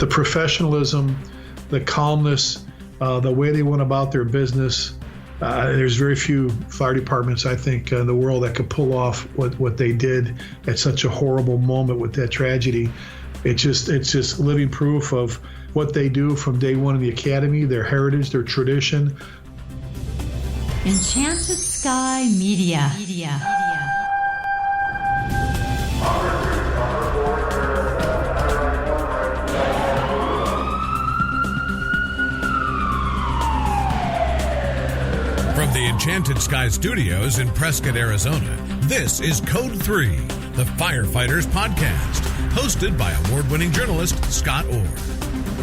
The professionalism, the calmness, the way they went about their business. There's very few fire departments, I think, in the world that could pull off what they did at such a horrible moment with that tragedy. It's just living proof of what they do from day one in the academy, their heritage, their tradition. Enchanted Sky Media. From the Enchanted Sky Studios in Prescott, Arizona, this is Code 3, the Firefighters podcast, hosted by award-winning journalist Scott Orr.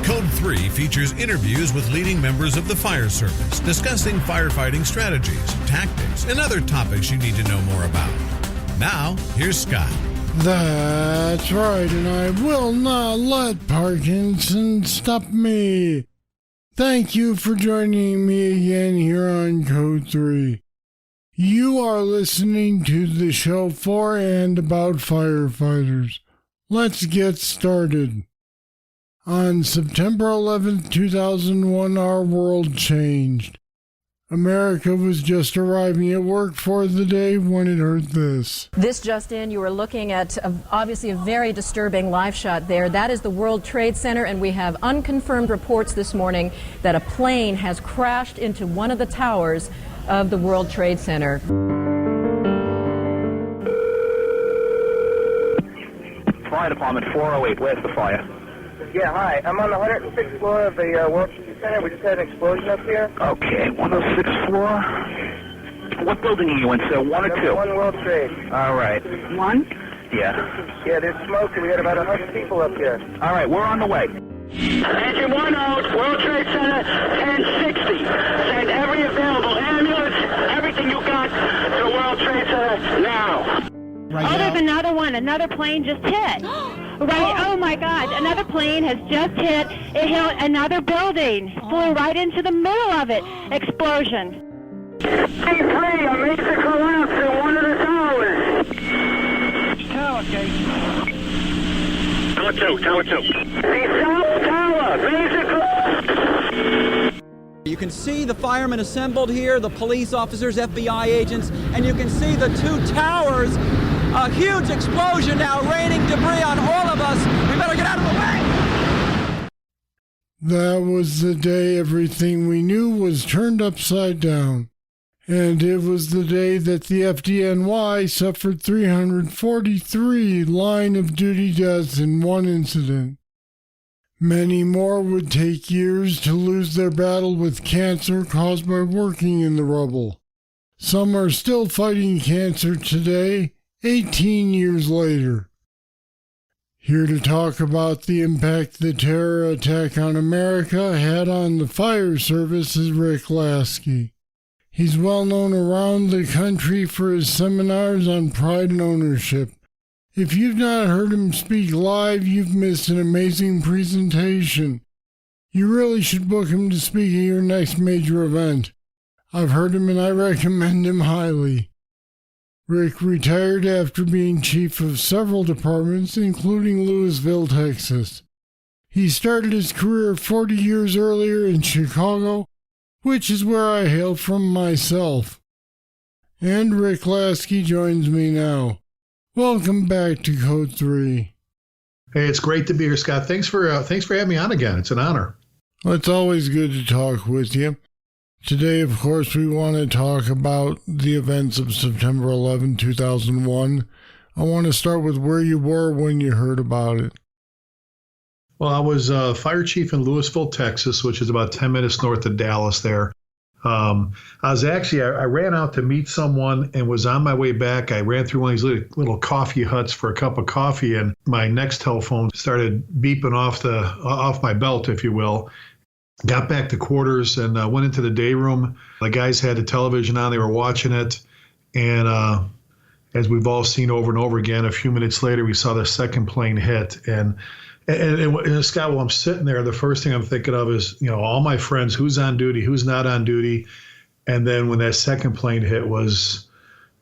Code 3 features interviews with leading members of the fire service, discussing firefighting strategies, tactics, and other topics you need to know more about. Now, here's Scott. That's right, and I will not let Parkinson stop me. Thank you for joining me again here on Code 3. You are listening to the show for and about firefighters. Let's get started. On September 11th, 2001, our world changed. America was just arriving at work for the day when it heard this. This just in, you are looking at obviously a very disturbing live shot there. That is the World Trade Center, and we have unconfirmed reports this morning that a plane has crashed into one of the towers of the World Trade Center. Fire Department 408, where's the fire? Yeah, hi. I'm on the 106th floor of the World Trade Center. We just had an explosion up here. Okay, 106th floor. What building are you in, sir? 1 or 2? One World Trade. All right. 1? Yeah. Yeah, there's smoke, and we had about 100 people up here. All right, we're on the way. Engine 1 out, World Trade Center, 1060. Send every available ambulance, everything you got to the World Trade Center now. There's another one. Another plane just hit. Right. Oh my God! Another plane has just hit. It hit another building. Flew right into the middle of it. Explosion. T3, a major collapse in one of the towers. Tower, Casey. Tower 2. The South Tower, major collapse. You can see the firemen assembled here, the police officers, FBI agents, and you can see the two towers. A huge explosion now, raining debris on all of us. We better get out of the way. That was the day everything we knew was turned upside down. And it was the day that the FDNY suffered 343 line-of-duty deaths in one incident. Many more would take years to lose their battle with cancer caused by working in the rubble. Some are still fighting cancer today, 18 years later. Here to talk about the impact the terror attack on America had on the fire service is Rick Lasky. He's well known around the country for his seminars on pride and ownership. If you've not heard him speak live, you've missed an amazing presentation. You really should book him to speak at your next major event. I've heard him and I recommend him highly. Rick retired after being chief of several departments, including Lewisville, Texas. He started his career 40 years earlier in Chicago, which is where I hail from myself. And Rick Lasky joins me now. Welcome back to Code 3. Hey, it's great to be here, Scott. Thanks for having me on again. It's an honor. Well, it's always good to talk with you. Today, of course, we want to talk about the events of September 11, 2001. I want to start with where you were when you heard about it. Well, I was fire chief in Lewisville, Texas, which is about 10 minutes north of Dallas there. I ran out to meet someone and was on my way back. I ran through one of these little coffee huts for a cup of coffee, and my next telephone started beeping off my belt, if you will. Got back to quarters and went into the day room. The guys had the television on. They were watching it. And as we've all seen over and over again, a few minutes later, we saw the second plane hit. And Scott, while I'm sitting there, the first thing I'm thinking of is, all my friends, who's on duty, who's not on duty. And then when that second plane hit was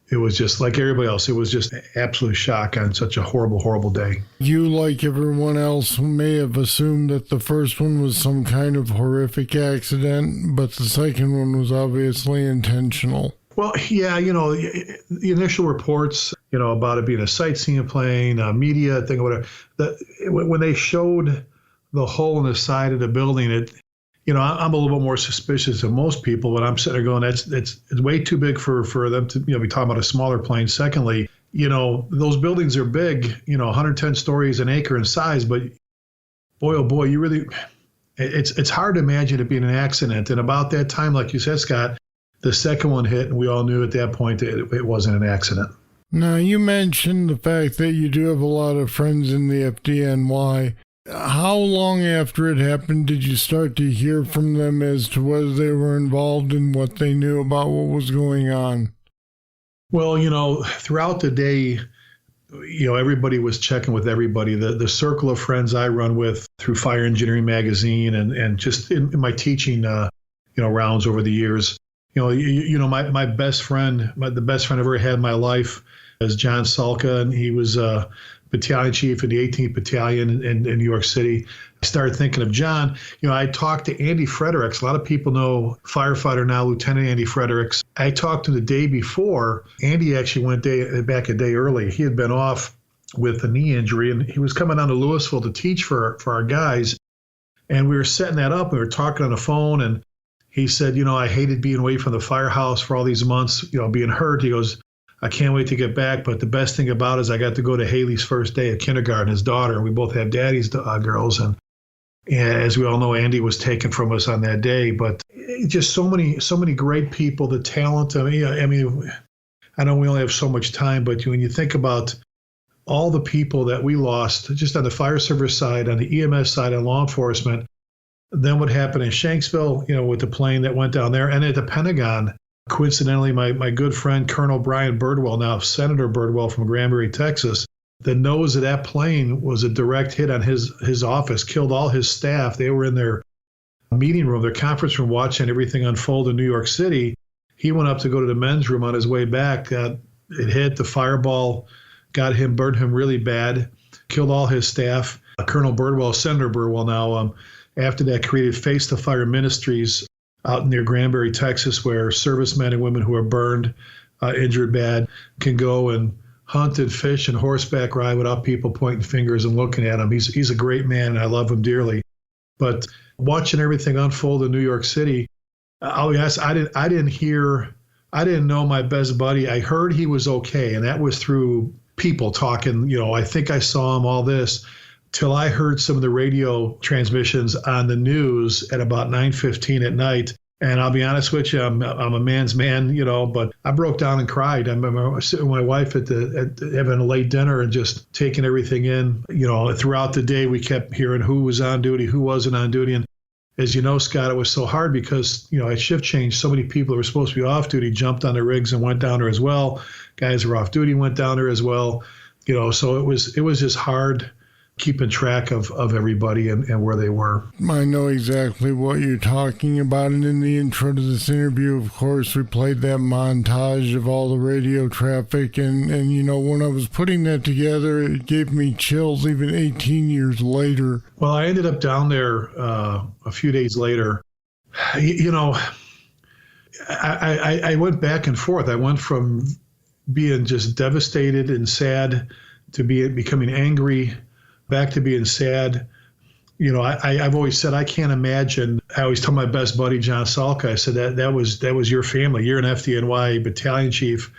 it was just like everybody else. It was just absolute shock on such a horrible, horrible day. You, like everyone else, may have assumed that the first one was some kind of horrific accident, but the second one was obviously intentional. Well, yeah, the initial reports, about it being a sightseeing plane, media thing, whatever. When they showed the hole in the side of the building, I'm a little bit more suspicious of most people, but I'm sitting there going, it's way too big for them to, be talking about a smaller plane. Secondly, those buildings are big, 110 stories, an acre in size, but boy, oh boy, it's hard to imagine it being an accident. And about that time, like you said, Scott, the second one hit, and we all knew at that point that it wasn't an accident. Now, you mentioned the fact that you do have a lot of friends in the FDNY. How long after it happened did you start to hear from them as to whether they were involved in what they knew about what was going on? Well, throughout the day, everybody was checking with everybody. The circle of friends I run with through Fire Engineering Magazine and just in my teaching, rounds over the years, my best friend, the best friend I've ever had in my life is John Salka, and he was battalion chief in the 18th Battalion in New York City. I started thinking of John. I talked to Andy Fredericks. A lot of people know firefighter now, Lieutenant Andy Fredericks. I talked to him the day before. Andy actually went back a day early. He had been off with a knee injury, and he was coming down to Lewisville to teach for our guys. And we were setting that up. We were talking on the phone, and he said, I hated being away from the firehouse for all these months, being hurt. He goes, I can't wait to get back. But the best thing about it is I got to go to Haley's first day of kindergarten, his daughter. We both have daddy's girls. And as we all know, Andy was taken from us on that day. But just so many great people, the talent. I know we only have so much time, but when you think about all the people that we lost, just on the fire service side, on the EMS side, on law enforcement, then what happened in Shanksville, with the plane that went down there, and at the Pentagon, coincidentally, my good friend, Colonel Brian Birdwell, now Senator Birdwell from Granbury, Texas, the nose of that plane was a direct hit on his office, killed all his staff. They were in their meeting room, their conference room, watching everything unfold in New York City. He went up to go to the men's room on his way back. It hit, the fireball burned him really bad, killed all his staff. Colonel Birdwell, Senator Birdwell now, after that created Face the Fire Ministries out near Granbury, Texas, where servicemen and women who are burned, injured bad, can go and hunt and fish and horseback ride without people pointing fingers and looking at him. He's a great man, and I love him dearly. But watching everything unfold in New York City, I'll be honest, I didn't know my best buddy. I heard he was okay, and that was through people talking, I think I saw him, all this, till I heard some of the radio transmissions on the news at about 9:15 at night. And I'll be honest with you, I'm a man's man, but I broke down and cried. I remember sitting with my wife at having a late dinner and just taking everything in. Throughout the day, we kept hearing who was on duty, who wasn't on duty. And as you know, Scott, it was so hard because, at shift change, so many people who were supposed to be off duty jumped on the rigs and went down there as well. Guys who were off duty went down there as well. So it was just hard keeping track of everybody and where they were. I know exactly what you're talking about. And in the intro to this interview, of course, we played that montage of all the radio traffic. And when I was putting that together, it gave me chills even 18 years later. Well, I ended up down there a few days later. I went back and forth. I went from being just devastated and sad to becoming angry, back to being sad. I've always said I can't imagine. I always tell my best buddy John Salka, I said that was your family. You're an FDNY battalion chief.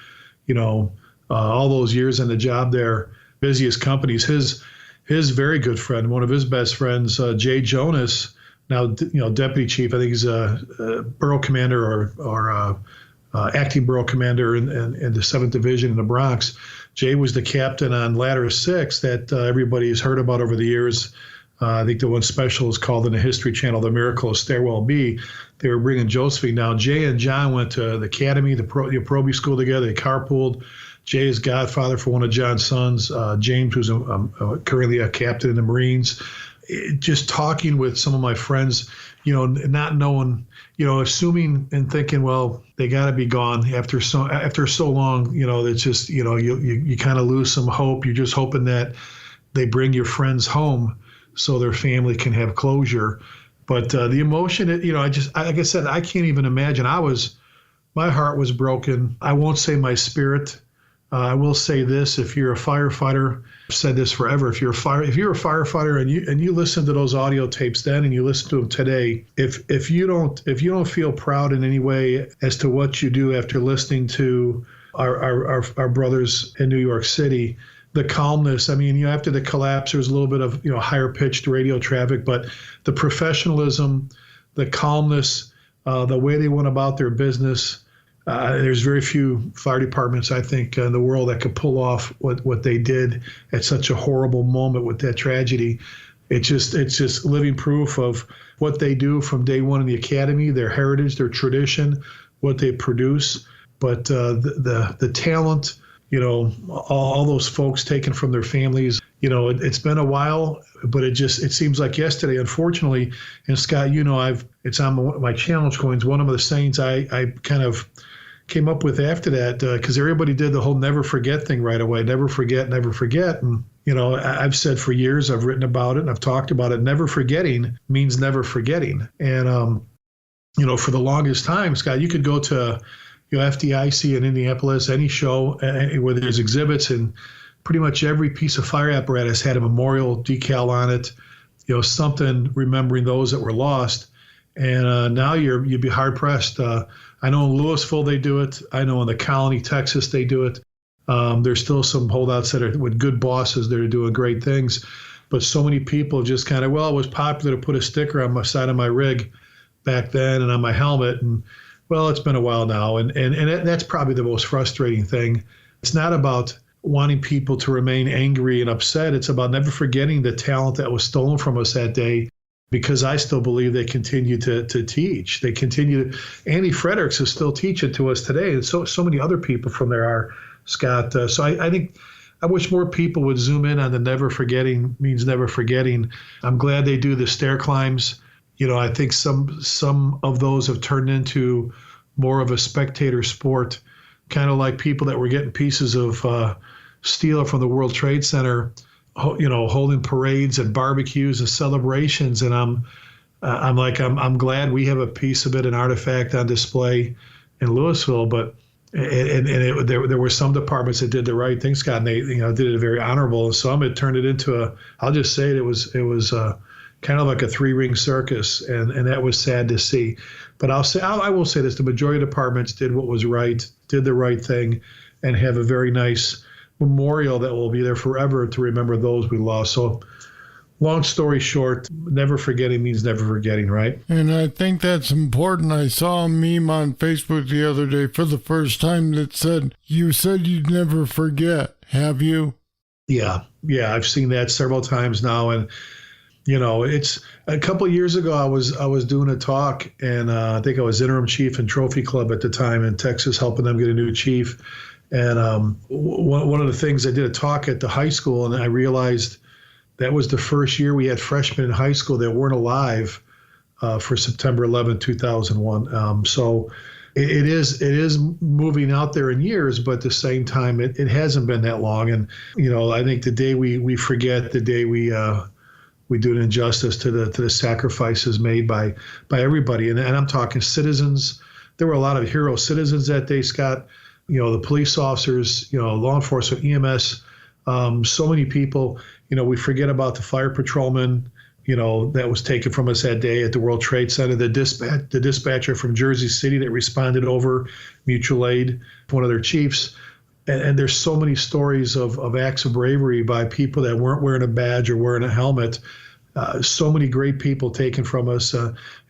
All those years on the job there, busiest companies. His very good friend, one of his best friends, Jay Jonas, now deputy chief. I think he's a borough commander or acting borough commander in the 7th Division in the Bronx. Jay was the captain on Ladder 6 that everybody's heard about over the years. I think the one special is called in the History Channel, The Miracle of Stairwell B. They were bringing Josephine down. Jay and John went to the academy, the Proby school together. They carpooled. Jay is godfather for one of John's sons, James, who's currently a captain in the Marines. just talking with some of my friends, not knowing, assuming and thinking, well, they got to be gone after so long. It's just, you kind of lose some hope. You're just hoping that they bring your friends home so their family can have closure. But the emotion, like I said, I can't even imagine. My heart was broken. I won't say my spirit. I will say this: if you're a firefighter, I've said this forever. If you're a firefighter and you listen to those audio tapes then and you listen to them today, if you don't feel proud in any way as to what you do after listening to our brothers in New York City, the calmness. I mean, after the collapse, there was a little bit of higher pitched radio traffic, but the professionalism, the calmness, the way they went about their business. There's very few fire departments, I think, in the world that could pull off what they did at such a horrible moment with that tragedy. It's just living proof of what they do from day one in the academy, their heritage, their tradition, what they produce. But the talent, all those folks taken from their families. It's been a while, but it seems like yesterday, unfortunately. And Scott, it's on my challenge coins. One of the sayings I kind of came up with after that, because everybody did the whole never forget thing right away. Never forget, never forget. And, I've said for years, I've written about it and I've talked about it. Never forgetting means never forgetting. And, for the longest time, Scott, you could go to FDIC in Indianapolis, any show where there's exhibits, and pretty much every piece of fire apparatus had a memorial decal on it, something remembering those that were lost. And now you'd be hard pressed. I know in Lewisville they do it. I know in the Colony, Texas, they do it. There's still some holdouts that are with good bosses that are doing great things. But so many people just kind of, it was popular to put a sticker on my side of my rig back then and on my helmet. And, it's been a while now. And that's probably the most frustrating thing. It's not about wanting people to remain angry and upset. It's about never forgetting the talent that was stolen from us that day, because I still believe they continue to teach. They continue Andy Fredericks is still teaching to us today. And so many other people from there are, Scott. So I think I wish more people would zoom in on the never forgetting means never forgetting. I'm glad they do the stair climbs. I think some of those have turned into more of a spectator sport, kind of like people that were getting pieces of steel from the World Trade Center, holding parades and barbecues and celebrations. And I'm glad we have a piece of it, an artifact on display in Lewisville. But there were some departments that did the right thing, Scott, and they did it very honorable. And some had turned it into I'll just say it was kind of like a 3-ring circus, and that was sad to see. But I will say this: the majority of departments did what was right, did the right thing, and have a very nice memorial that will be there forever to remember those we lost. So, long story short, never forgetting means never forgetting, right? And I think that's important. I saw a meme on Facebook the other day for the first time that said, "You said you'd never forget. Have you?" Yeah, I've seen that several times now. And it's a couple of years ago, I was doing a talk, and I think I was interim chief in Trophy Club at the time in Texas, helping them get a new chief. And one of the things, I did a talk at the high school, and I realized that was the first year we had freshmen in high school that weren't alive for September 11, 2001. So it is moving out there in years, but at the same time, it hasn't been that long. And, I think the day we forget, the day we do an injustice to the sacrifices made by everybody. And I'm talking citizens. There were a lot of hero citizens that day, Scott. The police officers, law enforcement, EMS, so many people. We forget about the fire patrolman, that was taken from us that day at the World Trade Center, the dispatcher from Jersey City that responded over mutual aid, one of their chiefs. And there's so many stories of acts of bravery by people that weren't wearing a badge or wearing a helmet. So many great people taken from us.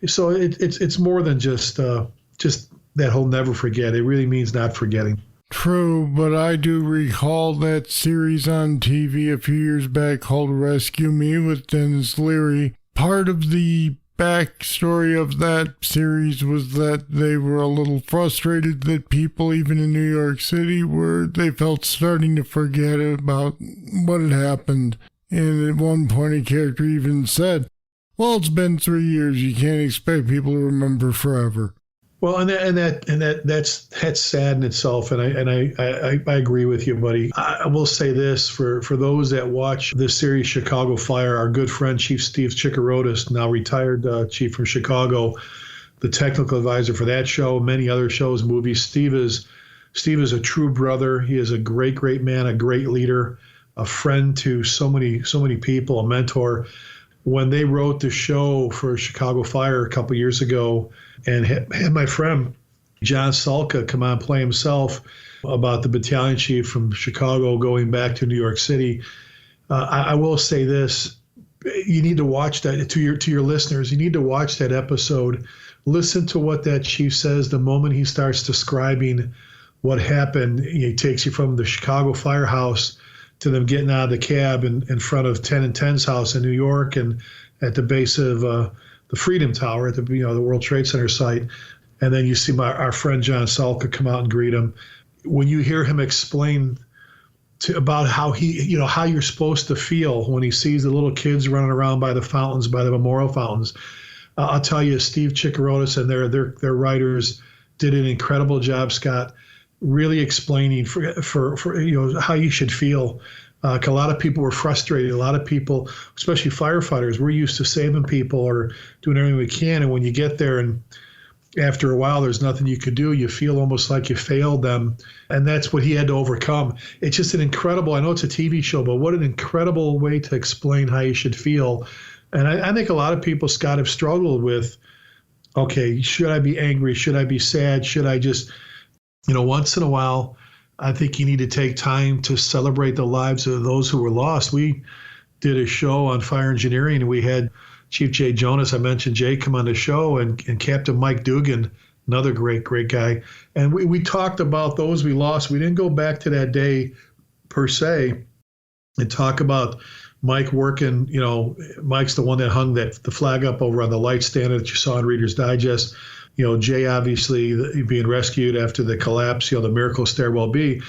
So it's more than just that whole never forget. It really means not forgetting. True, but I do recall that series on TV a few years back called Rescue Me with Dennis Leary. Part of the backstory of that series was that they were a little frustrated that people, even in New York City, they felt starting to forget about what had happened. And at one point, a character even said, well, it's been 3 years. You can't expect people to remember forever. Well, that's sad in itself, and I agree with you, buddy. I will say this for those that watch this series, Chicago Fire, our good friend Chief Steve Chikarotis, now retired chief from Chicago, the technical advisor for that show, many other shows, movies. Steve is a true brother. He is a great man, a great leader, a friend to so many people, a mentor. When they wrote the show for Chicago Fire a couple years ago and had my friend John Salka come on play himself about the battalion chief from Chicago going back to New York City, I will say this. You need to watch that to your listeners. You need to watch that episode. Listen to what that chief says the moment he starts describing what happened. He takes you from the Chicago firehouse to them getting out of the cab in front of 10 and 10's house in New York and at the base of the Freedom Tower at the World Trade Center site. And then you see our friend John Salka come out and greet him. When you hear him explain about how how you're supposed to feel when he sees the little kids running around by the fountains, by the memorial fountains, I'll tell you, Steve Chikarotis and their writers did an incredible job, Scott, really explaining for how you should feel. A lot of people were frustrated. A lot of people, especially firefighters, we're used to saving people or doing everything we can. And when you get there and after a while, there's nothing you could do. You feel almost like you failed them. And that's what he had to overcome. It's just an incredible, I know it's a TV show, but what an incredible way to explain how you should feel. And I think a lot of people, Scott, have struggled with, okay, should I be angry? Should I be sad? Should I just, once in a while, I think you need to take time to celebrate the lives of those who were lost. We did a show on fire engineering, and we had Chief Jay Jonas, I mentioned Jay, come on the show, and Captain Mike Dugan, another great guy. And we talked about those we lost. We didn't go back to that day per se and talk about Mike working, Mike's the one that hung the flag up over on the light stand that you saw in Reader's Digest. Jay obviously being rescued after the collapse, the Miracle Stairwell B.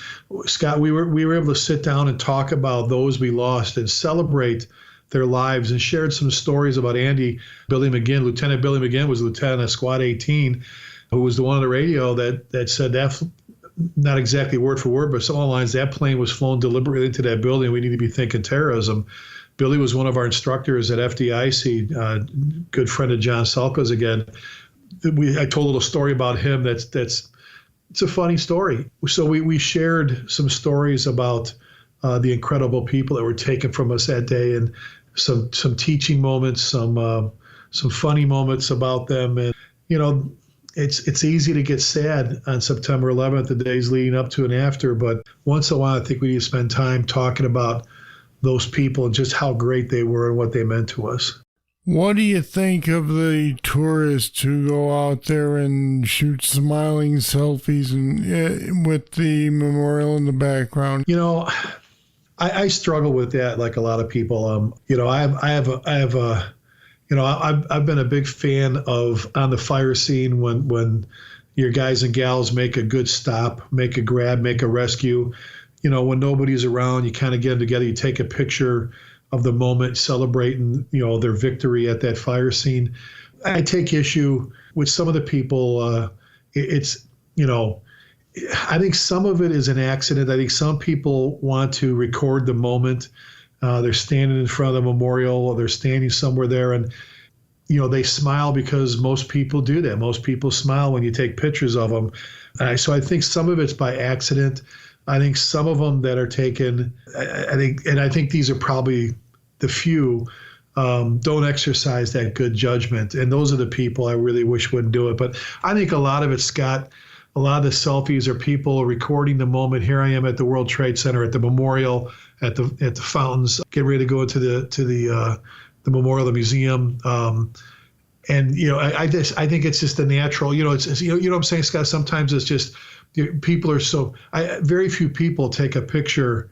Scott, we were able to sit down and talk about those we lost and celebrate their lives and shared some stories about Andy, Billy McGinn. Lieutenant Billy McGinn was lieutenant of Squad 18, who was the one on the radio that said that, not exactly word for word, but some lines, that plane was flown deliberately into that building. We need to be thinking terrorism. Billy was one of our instructors at FDIC, good friend of John Salka's again. I told a little story about him it's a funny story. So we shared some stories about the incredible people that were taken from us that day, and some teaching moments, some funny moments about them. And it's easy to get sad on September 11th, the days leading up to and after, but once in a while I think we need to spend time talking about those people and just how great they were and what they meant to us. What do you think of the tourists who go out there and shoot smiling selfies and with the memorial in the background? I struggle with that, like a lot of people. I've been a big fan of on the fire scene when your guys and gals make a good stop, make a grab, make a rescue. When nobody's around, you kind of get them together, you take a picture of the moment, celebrating, their victory at that fire scene. I take issue with some of the people. I think some of it is an accident. I think some people want to record the moment. They're standing in front of the memorial, or they're standing somewhere there, and they smile because most people do that. Most people smile when you take pictures of them. So I think some of it's by accident. I think some of them that are taken, I think these are probably the few, don't exercise that good judgment. And those are the people I really wish wouldn't do it. But I think a lot of it, Scott, a lot of the selfies are people recording the moment. Here I am at the World Trade Center, at the memorial, at the fountains, getting ready to go into the memorial, the museum. And I think it's just a natural. It's you know what I'm saying, Scott. Sometimes it's just people are so. Very few people take a picture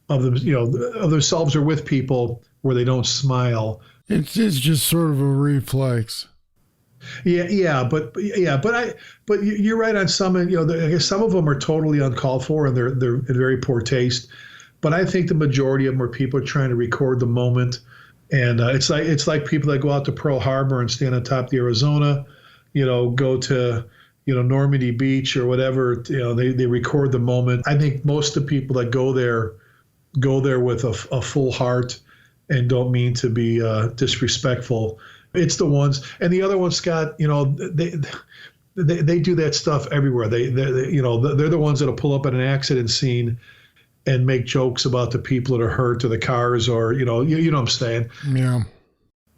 of them, of themselves or with people where they don't smile. It's just sort of a reflex. Yeah, but you're right on some. I guess some of them are totally uncalled for and they're in very poor taste. But I think the majority of them are people trying to record the moment. And it's like people that go out to Pearl Harbor and stand on top of the Arizona, go to, Normandy Beach or whatever, they record the moment. I think most of the people that go there with a full heart and don't mean to be disrespectful. It's the ones, and the other ones, Scott, they do that stuff everywhere. They're the ones that'll pull up at an accident scene and make jokes about the people that are hurt or the cars, or you know what I'm saying. Yeah.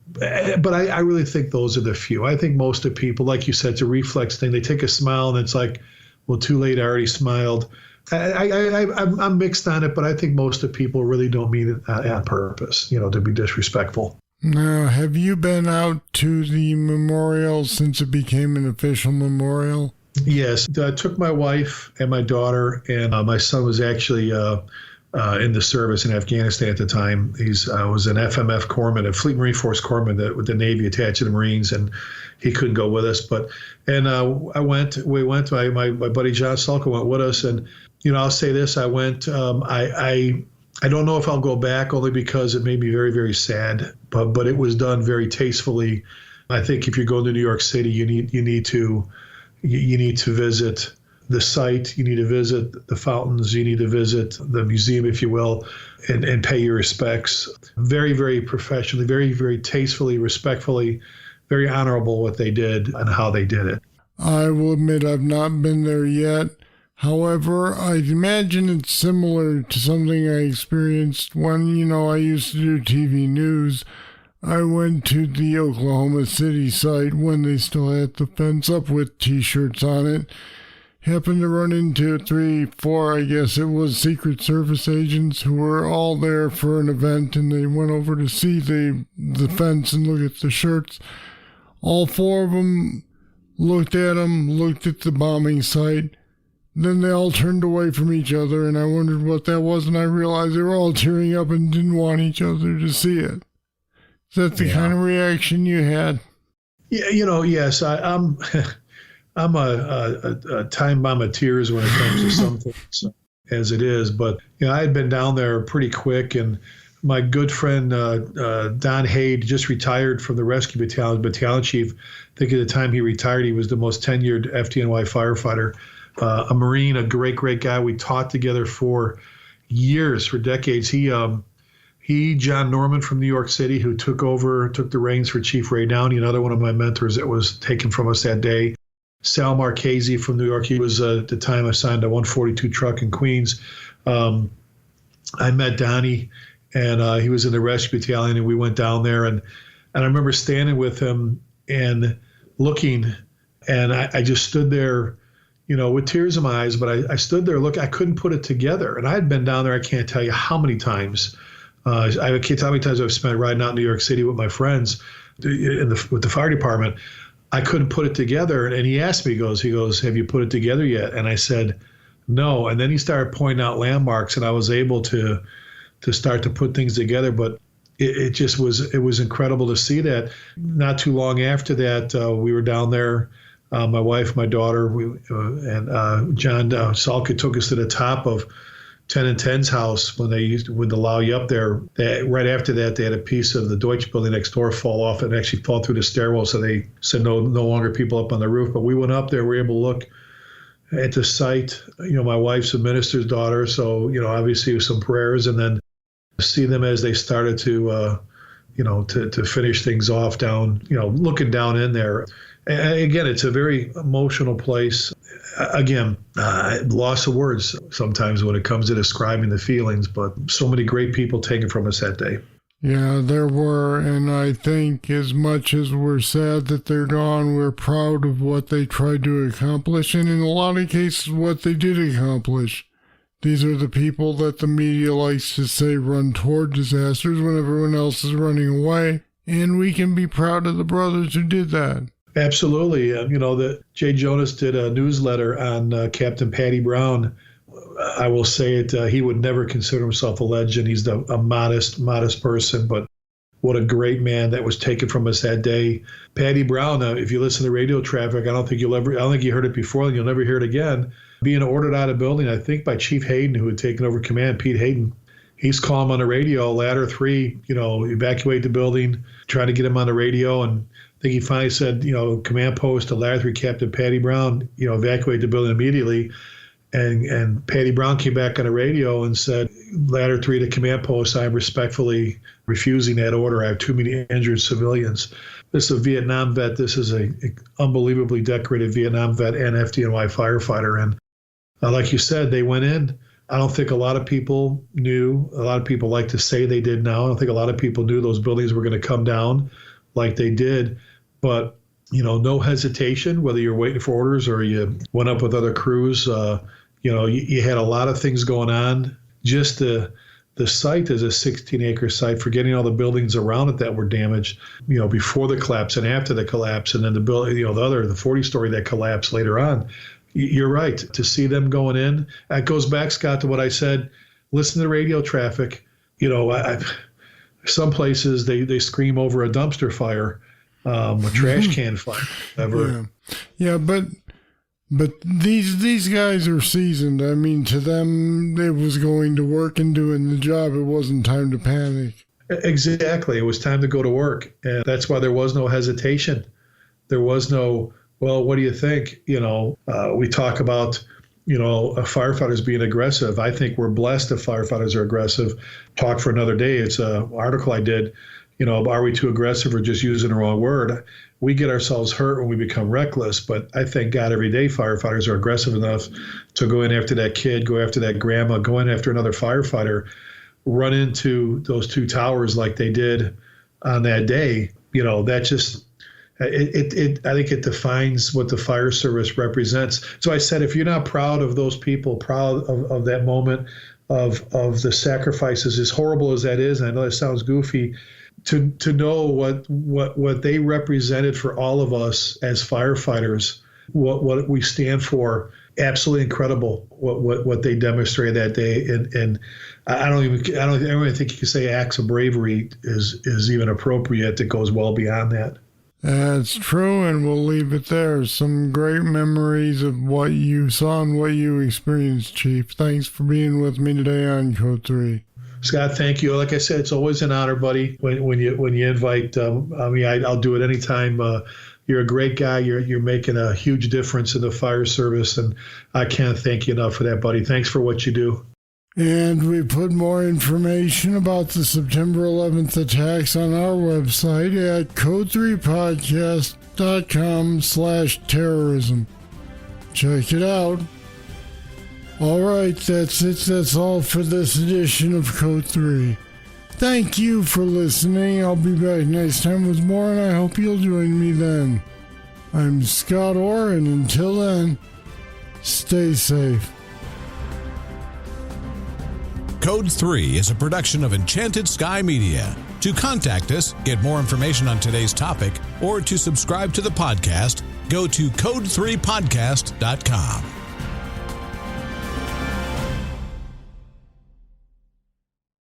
But I really think those are the few. I think most of the people, like you said, it's a reflex thing. They take a smile and it's like, well, too late, I already smiled. I'm mixed on it, but I think most of the people really don't mean it on purpose, to be disrespectful. Now, have you been out to the memorial since it became an official memorial? Yes. I took my wife and my daughter, and my son was actually in the service in Afghanistan at the time. He was an FMF corpsman, a Fleet Marine Force corpsman with the Navy attached to the Marines, and he couldn't go with us. We went, my buddy John Sulka went with us, and, I'll say this, I went, I don't know if I'll go back, only because it made me very, very sad, but it was done very tastefully. I think if you're going to New York City, you need to visit the site, you need to visit the fountains, you need to visit the museum, if you will, and pay your respects. Very, very professionally, very, very tastefully, respectfully, very honorable what they did and how they did it. I will admit I've not been there yet. However, I imagine it's similar to something I experienced when, I used to do TV news. I went to the Oklahoma City site when they still had the fence up with T-shirts on it. Happened to run into 3-4, I guess it was, Secret Service agents who were all there for an event, and they went over to see the fence and look at the shirts. All four of them looked at the bombing site. Then they all turned away from each other, and I wondered what that was, and I realized they were all tearing up and didn't want each other to see it. Is that the kind of reaction you had? Yeah, yes. I'm a time bomb of tears when it comes to some things, as it is. But I had been down there pretty quick, and my good friend Don Haid just retired from the rescue battalion chief. I think at the time he retired, he was the most tenured FDNY firefighter. A Marine, a great guy. We taught together for years, for decades. He, John Norman from New York City, who took the reins for Chief Ray Downey, another one of my mentors that was taken from us that day. Sal Marchese from New York. He was at the time assigned a 142 truck in Queens. I met Donnie, and he was in the rescue battalion, and we went down there, and I remember standing with him and looking, and I just stood there, with tears in my eyes, but I stood there, I couldn't put it together. And I had been down there, I can't tell you how many times. I can't tell how many times I've spent riding out in New York City with my friends with the fire department. I couldn't put it together. And he asked me, he goes, have you put it together yet? And I said, no. And then he started pointing out landmarks, and I was able to start to put things together. But it was incredible to see that. Not too long after that, we were down there. My wife, my daughter, and John Salka took us to the top of 10 and 10's house when they would allow you up there. Right after that, they had a piece of the Deutsche building next door fall off and actually fall through the stairwell. So they said no longer people up on the roof. But we went up there, we were able to look at the site. My wife's a minister's daughter, so obviously with some prayers, and then see them as they started to finish things off down, looking down in there. And again, it's a very emotional place. Again, loss of words sometimes when it comes to describing the feelings, but so many great people taken from us that day. Yeah, there were, and I think as much as we're sad that they're gone, we're proud of what they tried to accomplish, and in a lot of cases, what they did accomplish. These are the people that the media likes to say run toward disasters when everyone else is running away, and we can be proud of the brothers who did that. Absolutely. That Jay Jonas did a newsletter on Captain Patty Brown. I will say it, he would never consider himself a legend. He's a modest person, but what a great man that was taken from us that day. Patty Brown, if you listen to radio traffic, I don't think you heard it before, and you'll never hear it again. Being ordered out of building, I think by Chief Hayden, who had taken over command, Pete Hayden. he's calling him on the radio, ladder 3, evacuate the building, trying to get him on the radio. And I think he finally said, command post to ladder 3 Captain Patty Brown, evacuate the building immediately. And Patty Brown came back on the radio and said, ladder 3 to command post, I am respectfully refusing that order. I have too many injured civilians. This is a Vietnam vet. This is a unbelievably decorated Vietnam vet and FDNY firefighter. And like you said, they went in. I don't think a lot of people knew. A lot of people like to say they did now. I don't think a lot of people knew those buildings were going to come down like they did. But, no hesitation, whether you're waiting for orders or you went up with other crews. You had a lot of things going on. Just the site is a 16-acre site, forgetting all the buildings around it that were damaged, before the collapse and after the collapse, and then the building, the 40-story that collapsed later on. You're right. To see them going in, that goes back, Scott, to what I said. Listen to the radio traffic. Some places they scream over a dumpster fire, a trash can fire, whatever. Yeah, but these guys are seasoned. I mean, to them, it was going to work and doing the job. It wasn't time to panic. Exactly. It was time to go to work. And that's why there was no hesitation. There was no, well, what do you think? We talk about, firefighters being aggressive. I think we're blessed if firefighters are aggressive. Talk for another day. It's an article I did, are we too aggressive or just using the wrong word? We get ourselves hurt when we become reckless, but I thank God every day firefighters are aggressive enough to go in after that kid, go after that grandma, go in after another firefighter, run into those 2 towers like they did on that day. That just, I think it defines what the fire service represents. So I said, if you're not proud of those people, proud of that moment, of the sacrifices, as horrible as that is, and I know that sounds goofy, to know what they represented for all of us as firefighters, what we stand for, absolutely incredible what they demonstrated that day. And I don't even think you can say acts of bravery is even appropriate. That goes well beyond that. That's true, and we'll leave it there. Some great memories of what you saw and what you experienced, Chief. Thanks for being with me today on Code 3. Scott, thank you. Like I said, it's always an honor, buddy, when you invite. I'll do it anytime. You're a great guy. You're making a huge difference in the fire service, and I can't thank you enough for that, buddy. Thanks for what you do. And we put more information about the September 11th attacks on our website at code3podcast.com/terrorism. Check it out. All right, that's it. That's all for this edition of Code 3. Thank you for listening. I'll be back next time with more, and I hope you'll join me then. I'm Scott Orr, and until then, stay safe. Code 3 is a production of Enchanted Sky Media. To contact us, get more information on today's topic, or to subscribe to the podcast, go to code3podcast.com.